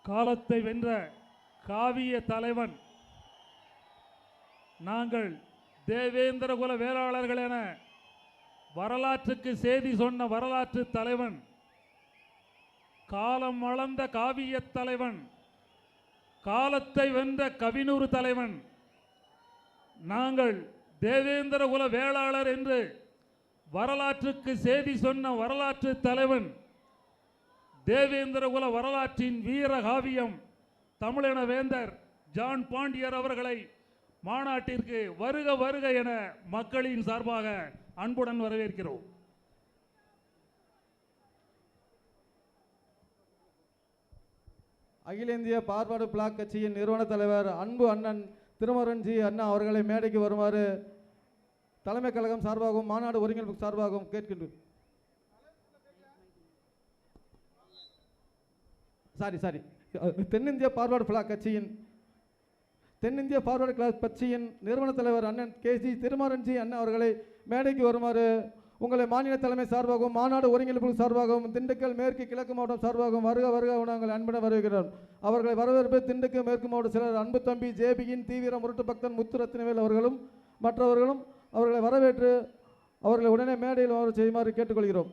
காலத்தை வென்ற காவிய தலைவன் நாங்கள் தேவேந்திர குல வேளாளர்கள் என வரலாற்றுக்கு செய்தி சொன்ன வரலாற்று தலைவன், காலம் வளர்ந்த காவிய தலைவன், காலத்தை வென்ற கவினூறு தலைவன், நாங்கள் தேவேந்திர குல வேளாளர் என்று வரலாற்றுக்கு செய்தி சொன்ன வரலாற்று தலைவன், தேவேந்திர குல வரலாற்றின் வீர காவியம் தமிழின வேந்தர் ஜான் பாண்டியர் அவர்களை மாநாட்டிற்கு வருக வருக என மக்களின் சார்பாக அன்புடன் வரவேற்கிறோம். அகில இந்திய பார்வர்டு பிளாக் கட்சியின் நிறுவன தலைவர் அன்பு அண்ணன் திருமரன்ஜி அண்ணா அவர்களை மேடைக்கு வருமாறு தலைமை கழகம் சார்பாகவும் மாநாடு ஒருங்கிணைப்பு சார்பாகவும் கேட்கின்றோம். தென்னிந்திய பார்வர்டு பிளாக் கட்சியின் நிறுவன தலைவர் அண்ணன் கேஜி திருமரன்ஜி அண்ணா அவர்களை மேடைக்கு வருமாறு உங்களை மாநில தலைமை சார்பாகவும் மாநாடு ஒருங்கிணைப்பு சார்பாகவும் திண்டுக்கல் மேற்கு கிழக்கு மாவட்டம் சார்பாகவும் வருக வருக நாங்கள் அன்புடன் வரவேற்கிறோம். அவர்களை வரவேற்பு திண்டுக்கல் மேற்கு மாவட்ட செயலர் அன்பு தம்பி ஜேபியின் தீவிர முரட்டு பக்தன் முத்து ரத்னவேல் அவர்களும் மற்றவர்களும் அவர்களை வரவேற்று அவர்களை உடனே மேடையில் வர செய்யுமாறு கேட்டுக்கொள்கிறோம்.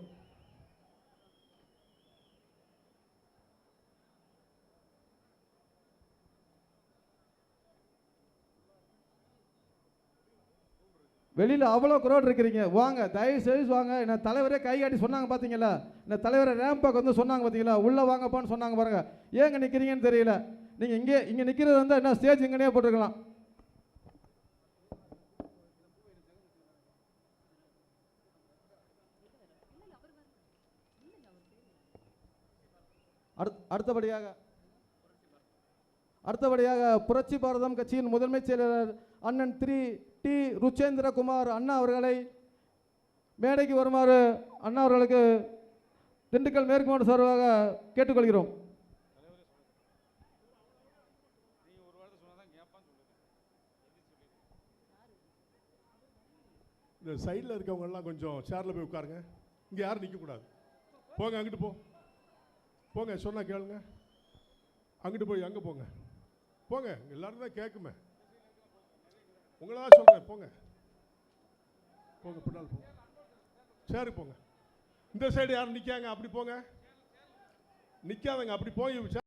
வெளியில் அவ்வளோ குரோட் இருக்கிறீங்க, வாங்க தயவு செய்து வாங்க. என்ன தலைவரே கை காட்டி சொன்னாங்க பார்த்தீங்களா, இந்த தலைவரை ரேம்பாக்கு வந்து சொன்னாங்க பார்த்தீங்களா, உள்ளே வாங்கப்பான்னு சொன்னாங்க பாருங்க. ஏங்க நிற்கிறீங்கன்னு தெரியல. நீங்கள் இங்கே நிற்கிறது வந்து என்ன ஸ்டேஜ் இங்கனே போட்டுருக்கலாம். அடுத்தபடியாக புரட்சி பாரதம் கட்சியின் முதன்மை செயலாளர் அண்ணன் டி ருச்சேந்திரகுமார் அண்ணா அவர்களை மேடைக்கு வருமாறு அண்ணா அவர்களுக்கு திண்டுக்கல் மேற்கு மாவட்ட சார்பாக கேட்டுக்கொள்கிறோம். இந்த சைடில் இருக்கவங்கெல்லாம் கொஞ்சம் சேரில் போய் உட்காருங்க. இங்கே யாரும் நிற்கக்கூடாது. போங்க, அங்கிட்டு போங்க, சொன்னால் கேளுங்க. அங்கிட்டு போய் அங்கே போங்க, எல்லாரும் தான் கேட்குமே. உங்களை தான் சொல்கிறேன், போங்க பின்னால் போங்க, சரி போங்க. இந்த சைடு யாரும் நிற்காங்க, அப்படி போங்க, நிற்காதங்க, அப்படி போய்